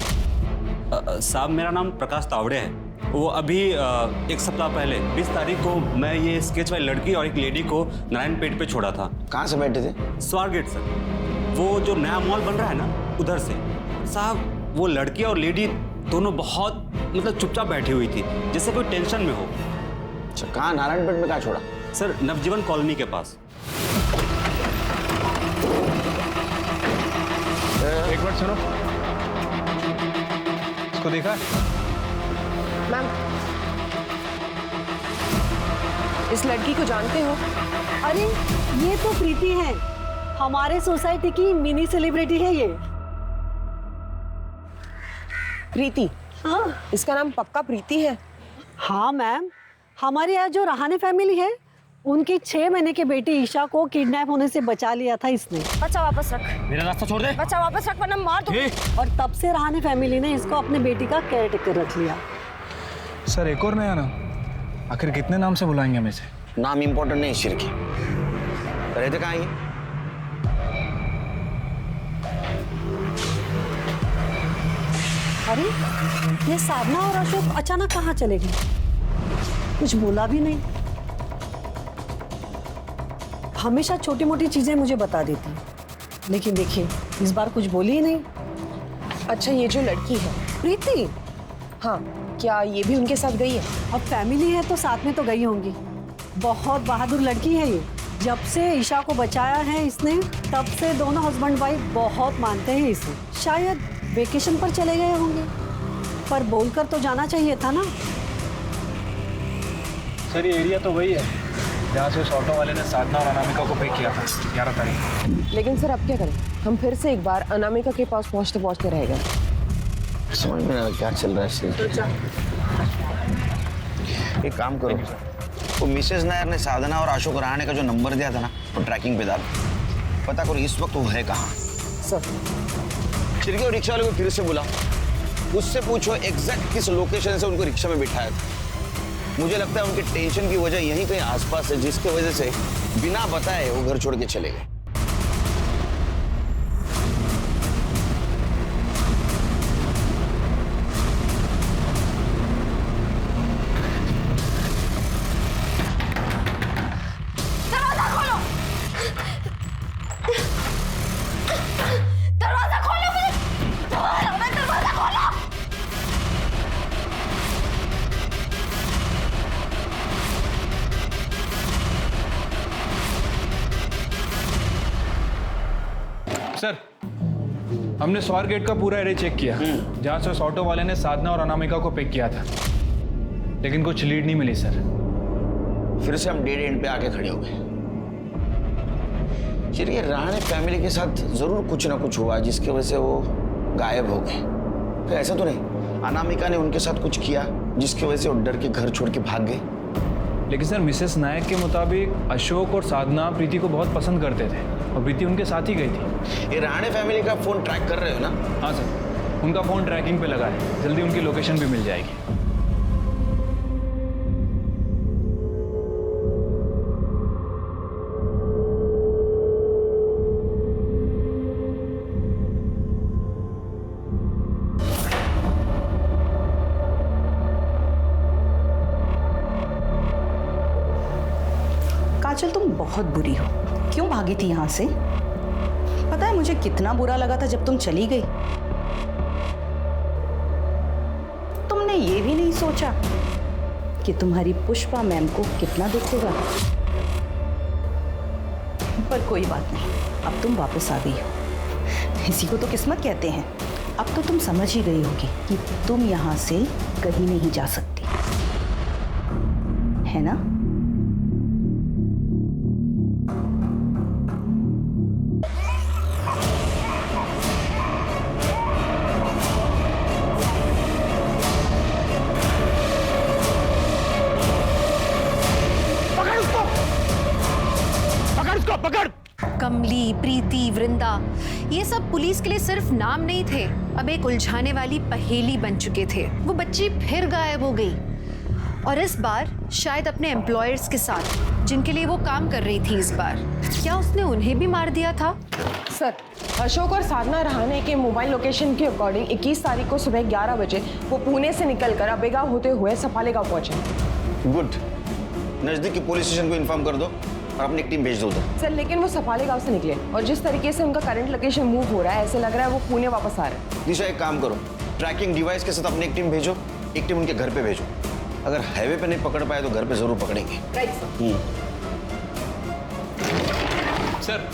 Speaker 13: साहब, मेरा नाम प्रकाश तावड़े है। वो अभी 1 सप्ताह पहले 20 तारीख को मैं ये स्केच वाली लड़की और एक लेडी को नारायणपेट पे छोड़ा था।
Speaker 2: कहाँ से बैठे थे?
Speaker 13: स्वारगेट सर, वो जो नया मॉल बन रहा है ना, उधर से। साहब, वो लड़की और लेडी दोनों बहुत मतलब चुपचाप बैठी हुई थी, जैसे कोई टेंशन में हो।
Speaker 2: अच्छा, कहाँ? नारायणपेट में कहाँ छोड़ा?
Speaker 13: सर, नवजीवन कॉलोनी के पास।
Speaker 7: एक मिनट सुनो, इसको देखा?
Speaker 4: मैम, इस लड़की को जानते हो?
Speaker 14: अरे ये तो प्रीति है, हमारे सोसाइटी की मिनी सेलिब्रिटी है ये।
Speaker 4: प्रीति?
Speaker 14: हाँ।
Speaker 4: इसका नाम पक्का प्रीति है?
Speaker 14: हाँ मैम, हमारे यहाँ जो रहाने फैमिली है उनकी 6 महीने की बेटी ईशा को किडनैप होने से बचा लिया था इसने।
Speaker 5: बच्चा वापस रख।
Speaker 13: मेरा रास्ता छोड़ दे।
Speaker 5: बच्चा वापस रख वरना मार दूंगी।
Speaker 14: और तब से रहाने फैमिली ने इसको अपने बेटी का केयर टेकर रख लिया।
Speaker 7: सर, एक और नया नाम। आखिर कितने नाम से बुलाएंगे हमें से?
Speaker 2: नाम इंपॉर्टेंट नहीं, शिरकी। रहते कहाँ ये?
Speaker 14: अरे ये साधना और अशोक अचानक कहाँ चले गए? कुछ बोला भी नहीं। हमेशा छोटी मोटी चीजें मुझे बता देती, लेकिन देखिए इस बार कुछ बोली ही नहीं।
Speaker 4: अच्छा, ये जो लड़की है
Speaker 14: प्रीति,
Speaker 4: हाँ, क्या ये भी उनके साथ गई है?
Speaker 14: अब फैमिली है तो साथ में तो गई होंगी। बहुत बहादुर लड़की है ये। जब से ईशा को बचाया है इसने, तब से दोनों हस्बैंड वाइफ बहुत मानते हैं इसे। शायद वेकेशन पर चले गए होंगे। पर बोलकर तो जाना चाहिए था ना।
Speaker 7: सर ये एरिया तो वही है जहाँ से उस ऑटो वाले ने साधना और अनामिका को पिक किया था 11 तारीख।
Speaker 4: लेकिन सर अब क्या करें, हम फिर से एक बार अनामिका के पास पहुंचते पहुंचते रह गए।
Speaker 2: समझ में नहीं आ रहा क्या चल रहा है। एक काम करो, वो मिसेज नायर ने साधना और अशोक रहाणे का जो नंबर दिया था ना, वो ट्रैकिंग पे डाल, पता करो इस वक्त वो है कहाँ।
Speaker 4: सर
Speaker 2: चिरके और रिक्शा वाले को फिर से बुला, उससे पूछो एग्जैक्ट किस लोकेशन से उनको रिक्शा में बिठाया था। मुझे लगता है उनके टेंशन की वजह यहीं कहीं आसपास है, जिसके वजह से बिना बताए वो घर छोड़ के चले गए।
Speaker 7: सर हमने स्वार गेट का पूरा एरिया चेक किया जहाँ से उस ऑटो वाले ने साधना और अनामिका को पिक किया था, लेकिन कुछ लीड नहीं मिली सर।
Speaker 2: फिर से हम डेड एंड पे आके खड़े हो गए। चिरके रहाणे फैमिली के साथ जरूर कुछ ना कुछ हुआ जिसकी वजह से वो गायब हो गए। तो ऐसा तो नहीं अनामिका ने उनके साथ कुछ किया जिसकी वजह से वो डर के घर छोड़ के भाग गए।
Speaker 7: लेकिन सर मिसेस नायक के मुताबिक अशोक और साधना प्रीति को बहुत पसंद करते थे और प्रीति उनके साथ ही गई थी।
Speaker 2: ये रहाणे फैमिली का फोन ट्रैक कर रहे हो ना?
Speaker 7: हाँ सर, उनका फोन ट्रैकिंग पे लगा है, जल्दी उनकी लोकेशन भी मिल जाएगी।
Speaker 15: काजल तुम बहुत बुरी हो। क्यों भागी थी यहाँ से? पता है मुझे कितना बुरा लगा था जब तुम चली गई। तुमने ये भी नहीं सोचा कि तुम्हारी पुष्पा मैम को कितना दुख होगा। पर कोई बात नहीं, अब तुम वापस आ गई हो। इसी को तो किस्मत कहते हैं। अब तो तुम समझ ही गई होगी कि तुम यहाँ से कहीं नहीं जा सकती, है ना?
Speaker 3: कमली, प्रीति, वृंदा, ये सब पुलिस के लिए सिर्फ नाम नहीं थे, अब एक उलझाने वाली पहेली बन चुके थे। वो बच्ची फिर गायब हो गई और इस बार शायद अपने एम्प्लॉयर्स के साथ, जिनके लिए वो काम कर रही थी। इस बार क्या उसने उन्हें भी मार दिया था?
Speaker 4: सर अशोक और साधना रहाणे के मोबाइल लोकेशन के अकॉर्डिंग 21 तारीख को सुबह 11 बजे वो पुणे से निकलकर अबेगांव होते हुए सफाले गांव पहुंचे।
Speaker 2: गुड, नजदीकी पुलिस स्टेशन को इन्फॉर्म कर दो और अपनी एक टीम भेज दो उधर।
Speaker 4: सर लेकिन वो सफाले गांव से निकले और जिस तरीके से उनका करंट लोकेशन मूव हो रहा है, ऐसे लग रहा है वो पुणे वापस आ रहे हैं।
Speaker 2: दिशा एक काम करो, ट्रैकिंग डिवाइस के साथ अपनी एक टीम भेजो, एक टीम उनके घर पे भेजो। अगर हाईवे पे नहीं पकड़ पाए तो घर पे जरूर पकड़ेंगे।
Speaker 4: राइट
Speaker 7: सर,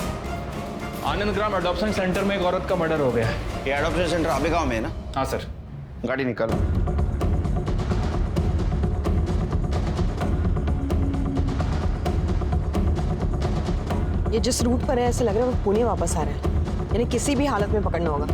Speaker 7: आनंदग्राम अडॉप्शन सेंटर में एक औरत का मर्डर हो गया है।
Speaker 2: ये अडॉप्शन सेंटर आबेगांव में है ना?
Speaker 7: हाँ सर।
Speaker 2: गाड़ी निकालो।
Speaker 4: ये जिस रूट पर है, ऐसे लग रहा है वो पुणे वापस आ रहे हैं, यानी किसी भी हालत में पकड़ना होगा।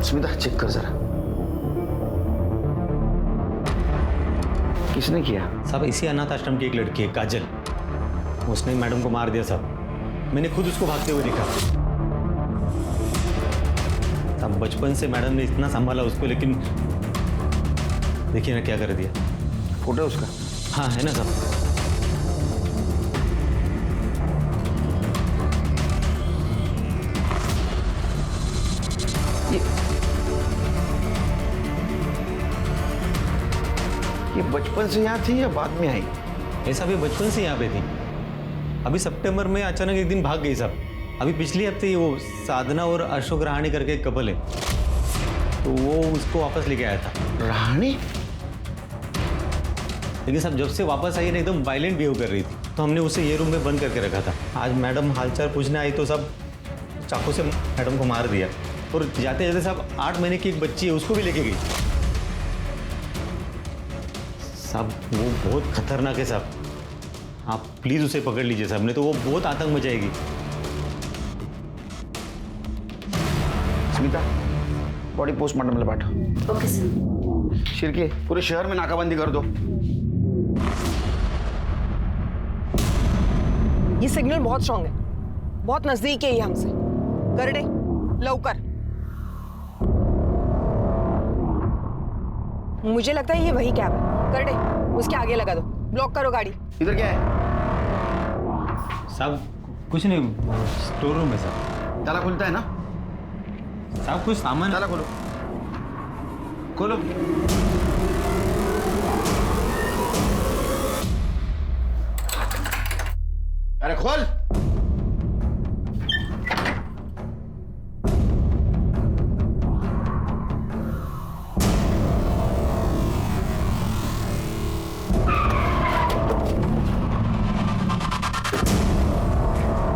Speaker 2: स्मिता चेक कर जरा, किसने किया?
Speaker 13: साहब इसी अनाथ आश्रम की एक लड़की है काजल, उसने मैडम को मार दिया साहब। मैंने खुद उसको भागते हुए देखा। अब बचपन से मैडम ने इतना संभाला उसको, लेकिन देखिए ना क्या कर दिया।
Speaker 2: फोटो उसका?
Speaker 13: हाँ है ना साहब।
Speaker 2: ये बचपन से यहाँ थी या बाद में आई?
Speaker 13: ऐसा भी बचपन से यहाँ पे थी। अभी सितंबर में अचानक एक दिन भाग गई साहब। अभी पिछले हफ्ते ही वो साधना और अशोक रहाणे करके एक कपल है, तो वो उसको वापस लेके आया था।
Speaker 2: रहाणे?
Speaker 13: लेकिन साहब जब से वापस आई ना एकदम वायलेंट बिहेव कर रही थी, तो हमने उसे ये रूम में बंद करके रखा था। आज मैडम हालचाल पूछने आई तो सब चाकू से मैडम को मार दिया, और जाते जाते साहब 8 महीने की एक बच्ची है उसको भी लेके गई। साहब वो बहुत खतरनाक है साहब, आप प्लीज उसे पकड़ लीजिए साहब, नहीं तो वो बहुत आतंक मचाएगी।
Speaker 2: स्मिता, बॉडी पोस्टमार्टम में पाठो।
Speaker 5: Okay sir.
Speaker 2: शिरके, पूरे शहर में नाकाबंदी कर दो।
Speaker 4: ये सिग्नल बहुत स्ट्रांग है, बहुत नजदीक है ये हमसे। करडे, लवकर। मुझे लगता है ये वही कैब है। करडे, उसके आगे लगा दो, ब्लॉक करो गाड़ी।
Speaker 2: इधर क्या है?
Speaker 13: साहब कुछ नहीं, स्टोर रूम है साहब।
Speaker 2: ताला खुलता है ना?
Speaker 13: साहब कुछ सामान।
Speaker 2: ताला खोलो, खोलो। अरे खोल।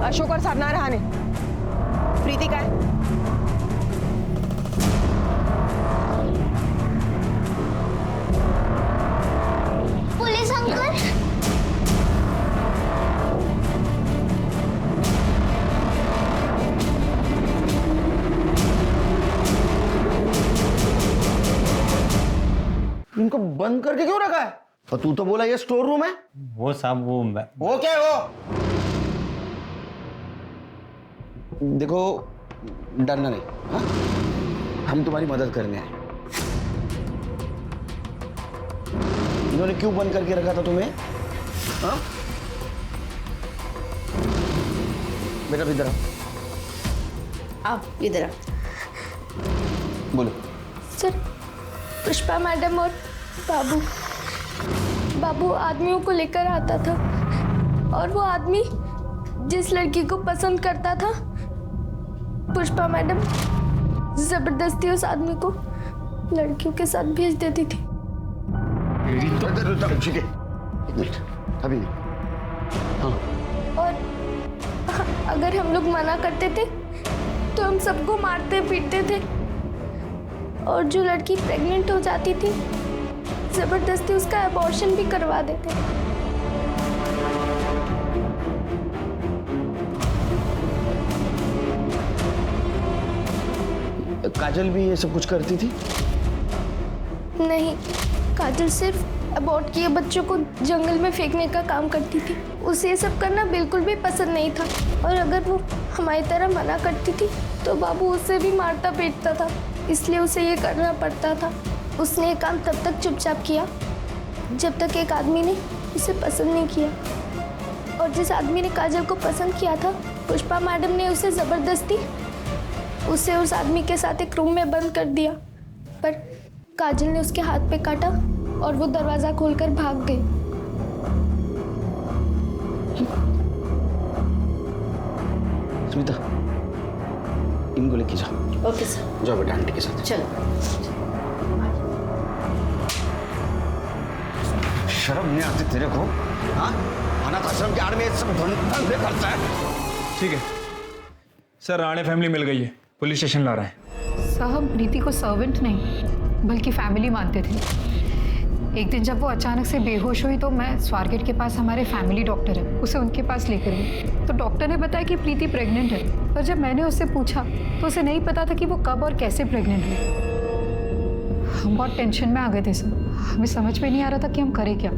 Speaker 4: अशोक और साधना रहा ने। प्रीति का है?
Speaker 5: Police uncle.
Speaker 2: इनको बंद करके क्यों रखा है? और तू तो बोला ये स्टोर रूम है।
Speaker 13: वो साहब
Speaker 2: वो क्या है वो? देखो, डरना नहीं, हाँ? हम तुम्हारी मदद करने आए। इन्होंने क्यों बंद करके रखा था तुम्हें? हाँ? बेटा इधर आओ।
Speaker 5: आप इधर आओ।
Speaker 2: बोलो।
Speaker 16: सर, पुष्पा मैडम और बाबू आदमियों को लेकर आता था, और वो आदमी जिस लड़की को पसंद करता था, पुष्पा मैडम जबरदस्ती उस आदमी को लड़कियों के साथ भेज देती थी।
Speaker 2: ठीक है, एक मिनट, अभी नहीं। हाँ।
Speaker 16: और अगर हम लोग मना करते थे तो हम सबको मारते पीटते थे, और जो लड़की प्रेग्नेंट हो जाती थी जबरदस्ती उसका अबॉर्शन भी करवा देते।
Speaker 2: काजल भी ये सब कुछ करती थी?
Speaker 16: नहीं, काजल सिर्फ अबॉर्ट किए बच्चों को जंगल में फेंकने का काम करती थी। उसे ये सब करना बिल्कुल भी पसंद नहीं था, और अगर वो हमारी तरह मना करती थी तो बाबू उसे भी मारता पीटता था, इसलिए उसे ये करना पड़ता था। उसने ये काम तब तक चुपचाप किया जब तक एक आदमी ने उसे पसंद नहीं किया, और जिस आदमी ने काजल को पसंद किया था, पुष्पा मैडम ने उसे जबरदस्ती उसे उस आदमी के साथ एक रूम में बंद कर दिया। पर काजल ने उसके हाथ पे काटा और वो दरवाजा खोलकर भाग गई।
Speaker 2: स्मिता, इनको लेके जाओ।
Speaker 5: Okay sir.
Speaker 2: जाओ बेटा, आंटी के साथ
Speaker 5: चलो।
Speaker 2: शर्म नहीं आती तेरे को? हाँ, अनाथ आश्रम के आड़ में सब धंधे करता है।
Speaker 7: ठीक है सर, राणे फैमिली मिल गई है, पुलिस स्टेशन ला रहे हैं।
Speaker 17: साहब, प्रीति को सर्वेंट नहीं बल्कि फैमिली मानते थे। एक दिन जब वो अचानक से बेहोश हुई तो मैं स्वारगेट के पास हमारे फैमिली डॉक्टर है, उसे उनके पास लेकर गई तो डॉक्टर ने बताया कि प्रीति प्रेग्नेंट है। पर जब मैंने उससे पूछा तो उसे नहीं पता था कि वो कब और कैसे प्रेग्नेंट हुई। हम बहुत टेंशन में आ गए थे सर, हमें समझ में नहीं आ रहा था कि हम करें क्या।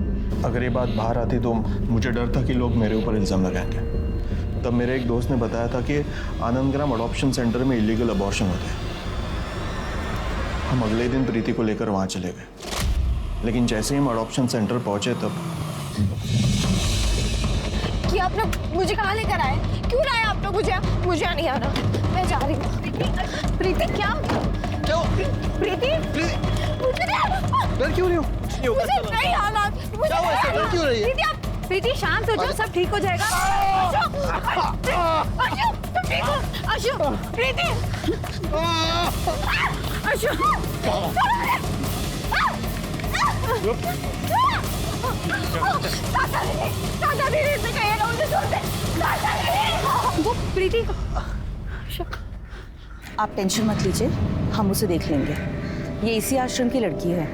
Speaker 18: अगर ये बात बाहर आती तो मुझे डर था कि लोग मेरे ऊपर इल्ज़ाम लगाएंगे। तब मेरे एक दोस्त ने बताया था कि आनंदग्राम अडॉप्शन सेंटर में इलीगल अबॉर्शन होते हैं। हम अगले दिन प्रीति को लेकर वहाँ चले गए, लेकिन जैसे ही हम अडॉप्शन सेंटर पहुंचे तब
Speaker 5: कि आप लोग मुझे कहाँ लेकर आए? क्यों लाए आप लोग मुझे? मुझे नहीं आ रहा, मैं जा रही हूँ। प्रीति क्या? प्रीति
Speaker 8: डर क्यों रही हो?
Speaker 5: मुझे नहीं हालात,
Speaker 8: क्या हुआ? डर क्यों रही है?
Speaker 5: प्रीति शांत हो जाओ, सब ठीक हो जाएगा। अशोक, प्रीति, अशोक, चाचा दीदी से कहिए ना मुझे छोड़ दे। चाचा दीदी।
Speaker 3: वो प्रीति
Speaker 15: आप टेंशन मत लीजिए, हम उसे देख लेंगे। ये इसी आश्रम की लड़की है,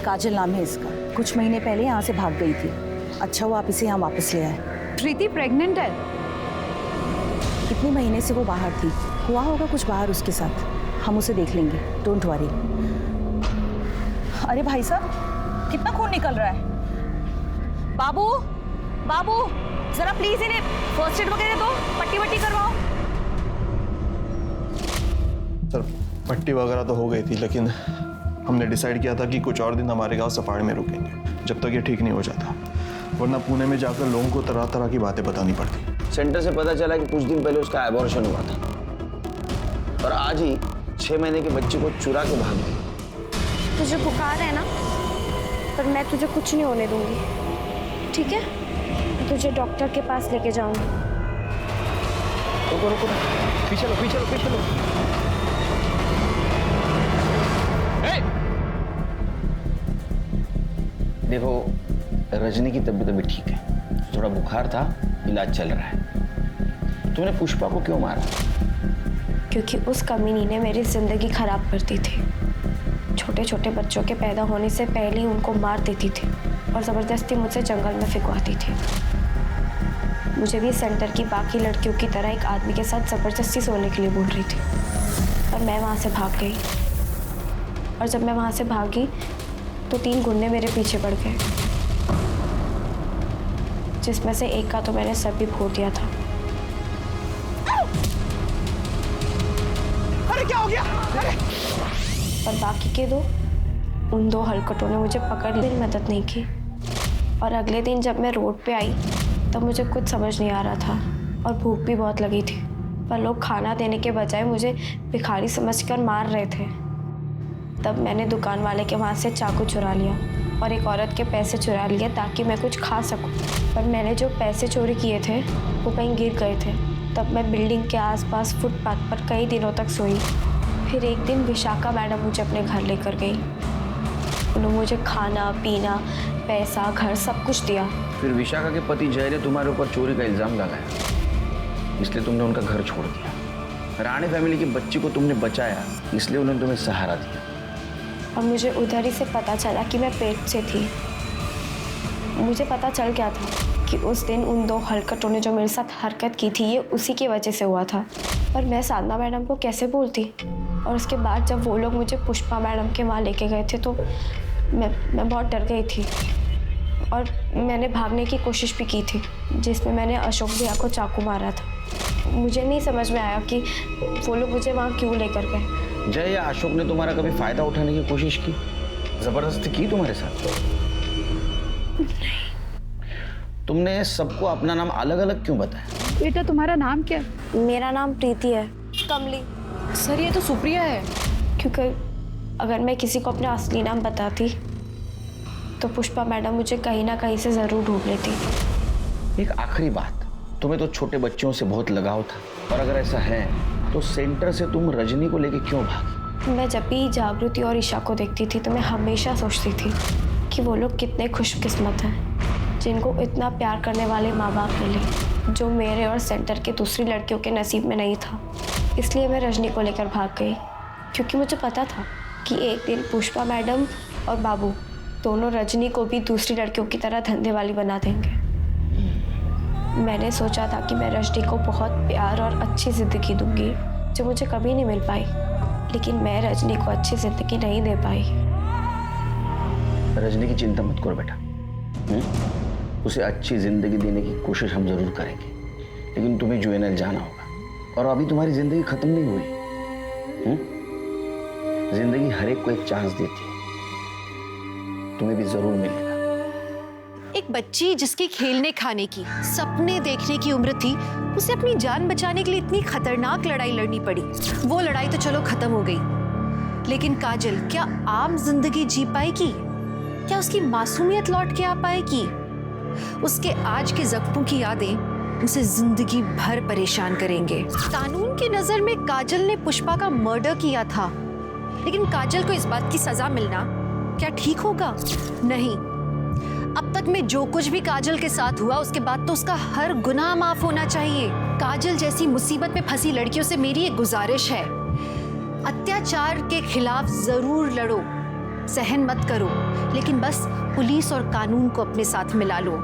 Speaker 15: काजल नाम है इसका। कुछ महीने पहले यहाँ से भाग गई थी। अच्छा हुआ आप इसे यहाँ वापस ले आए।
Speaker 3: प्रीति प्रेग्नेंट है।
Speaker 15: कितने महीने से वो बाहर थी, हुआ होगा कुछ बाहर उसके साथ। हम उसे देख लेंगे, डोंट वरी। अरे भाई साहब, कितना खून निकल रहा है। बाबू बाबू, जरा प्लीज इन्हें फर्स्ट एड वगैरह दो, पट्टी वट्टी करवाओ।
Speaker 18: सर पट्टी वगैरह तो हो गई थी, लेकिन हमने डिसाइड किया था कि कुछ और दिन हमारे गांव सफाड़ में रुकेंगे जब तक ये ठीक नहीं हो जाता, वरना पुणे में जाकर लोगों को तरह तरह की बातें बतानी पड़ती।
Speaker 2: सेंटर से पता चला कि कुछ दिन पहले उसका एबॉर्शन हुआ था और आज ही 6 महीने के बच्चे को चुरा के भाग गई।
Speaker 16: तुझे बुखार है ना, पर मैं तुझे कुछ नहीं होने दूंगी, ठीक है? मैं तुझे डॉक्टर के पास लेके जाऊंगी।
Speaker 2: रुको रुको, पीछे लो पीछे लो पीछे लो। देखो रजनी की तबीयत अभी ठीक है, थोड़ा बुखार था, इलाज चल रहा है। तुमने पुष्पा को क्यों मारा?
Speaker 16: क्योंकि उस कमीनी ने मेरी जिंदगी खराब कर दी थी। छोटे छोटे बच्चों के पैदा होने से पहले ही उनको मार देती थी और ज़बरदस्ती मुझसे जंगल में फिकवाती थी। मुझे भी सेंटर की बाकी लड़कियों की तरह एक आदमी के साथ ज़बरदस्ती सोने के लिए बोल रही थी, पर मैं वहाँ से भाग गई। और जब मैं वहाँ से भागी तो 3 गुंडे मेरे पीछे पड़ गए, जिसमें से एक का तो मैंने सर भी फोड़ दिया था।
Speaker 5: अरे क्या हो गया? अरे!
Speaker 16: और बाकी के उन 2 हलकटों ने मुझे पकड़ ली, मदद नहीं की। और अगले दिन जब मैं रोड पे आई तब मुझे कुछ समझ नहीं आ रहा था और भूख भी बहुत लगी थी, पर लोग खाना देने के बजाय मुझे भिखारी समझकर मार रहे थे। तब मैंने दुकान वाले के वहाँ से चाकू चुरा लिया और एक औरत के पैसे चुरा लिए ताकि मैं कुछ खा सकूं। पर मैंने जो पैसे चोरी किए थे वो कहीं गिर गए थे। तब मैं बिल्डिंग के आसपास फुटपाथ पर कई दिनों तक सोई। फिर एक दिन विशाखा मैडम मुझे अपने घर लेकर गई। उन्होंने मुझे खाना पीना, पैसा, घर सब कुछ दिया।
Speaker 2: फिर विशाखा के पति जय ने तुम्हारे ऊपर चोरी का इल्जाम लगाया, इसलिए तुमने उनका घर छोड़ दिया। राणे फैमिली की बच्ची को तुमने बचाया, इसलिए उन्होंने तुम्हें सहारा दिया।
Speaker 16: और मुझे उधर ही से पता चला कि मैं पेट से थी। मुझे पता चल गया था कि उस दिन उन 2 हलकटों ने जो मेरे साथ हरकत की थी ये उसी की वजह से हुआ था। पर मैं साधना मैडम को कैसे बोलती? और उसके बाद जब वो लोग मुझे पुष्पा मैडम के वहाँ लेके गए थे तो मैं बहुत डर गई थी और मैंने भागने की कोशिश भी की थी, जिसमें मैंने अशोक भैया को चाकू मारा था। मुझे नहीं समझ में आया कि वो लोग मुझे वहाँ क्यों लेकर गए।
Speaker 2: जय या अशोक ने तुम्हारा कभी फायदा उठाने की कोशिश की, जबरदस्ती की तुम्हारे साथ? तुमने सबको अपना नाम अलग अलग क्यों बताया?
Speaker 1: बेटा तुम्हारा नाम क्या?
Speaker 16: मेरा नाम प्रीति है।
Speaker 1: कमली।
Speaker 10: सर ये तो सुप्रिया है।
Speaker 16: क्योंकि अगर मैं किसी को अपना असली नाम बताती तो पुष्पा मैडम मुझे कहीं ना कहीं से ज़रूर ढूंढ लेती।
Speaker 2: एक आखिरी बात, तुम्हें तो छोटे बच्चों से बहुत लगाव था, और अगर ऐसा है तो सेंटर से तुम रजनी को लेके क्यों भागी?
Speaker 16: मैं जब भी जागृति और ईशा को देखती थी तो मैं हमेशा सोचती थी कि वो लोग कितने खुशकिस्मत हैं जिनको इतना प्यार करने वाले माँ बाप मिले, जो मेरे और सेंटर के दूसरी लड़कियों के नसीब में नहीं था। इसलिए मैं रजनी को लेकर भाग गई, क्योंकि मुझे पता था कि एक दिन पुष्पा मैडम और बाबू दोनों रजनी को भी दूसरी लड़कियों की तरह धंधे वाली बना देंगे। मैंने सोचा था कि मैं रजनी को बहुत प्यार और अच्छी ज़िंदगी दूंगी जो मुझे कभी नहीं मिल पाई, लेकिन मैं रजनी को अच्छी ज़िंदगी नहीं दे पाई।
Speaker 2: रजनी की चिंता मत करो बेटा, उसे अच्छी ज़िंदगी देने की कोशिश हम ज़रूर करेंगे, लेकिन तुम्हें यूएनएल जाना होगा। और अभी तुम्हारी ज़िंदगी ख़त्म नहीं हुई। ज़िंदगी हर एक को एक चांस देती है, तुम्हें भी ज़रूर मिलेगा।
Speaker 3: एक बच्ची जिसकी खेलने खाने की, सपने देखने की उम्र थी, उसे अपनी जान बचाने के लिए इतनी खतरनाक लड़ाई लड़नी पड़ी। वो लड़ाई तो चलो खत्म हो गई, लेकिन काजल क्या आम जिंदगी जी पाएगी? क्या उसकी मासूमियत लौट के आ पाएगी? उसके आज के जख्मों की यादें उसे जिंदगी भर परेशान करेंगे। कानून की नजर में काजल ने पुष्पा का मर्डर किया था, लेकिन काजल को इस बात की सजा मिलना क्या ठीक होगा? नहीं। अब तक बाद में जो कुछ भी काजल के साथ हुआ उसके बाद तो उसका हर गुनाह माफ होना चाहिए। काजल जैसी मुसीबत में फंसी लड़कियों से मेरी एक गुजारिश है, अत्याचार के खिलाफ जरूर लड़ो, सहन मत करो, लेकिन बस पुलिस और कानून को अपने साथ मिला लो।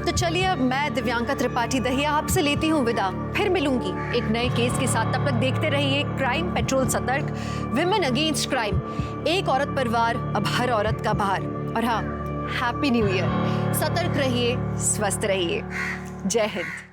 Speaker 3: तो चलिए अब मैं दिव्यांका त्रिपाठी दहिया आपसे लेती हूँ विदा, फिर मिलूंगी एक नए केस के साथ। तब तक देखते रहिए क्राइम पेट्रोल सतर्क, विमेन अगेंस्ट क्राइम, एक औरत पर वार, अब हर औरत का भार। और हाँ, हैप्पी न्यू ईयर। सतर्क रहिए, स्वस्थ रहिए। जय हिंद।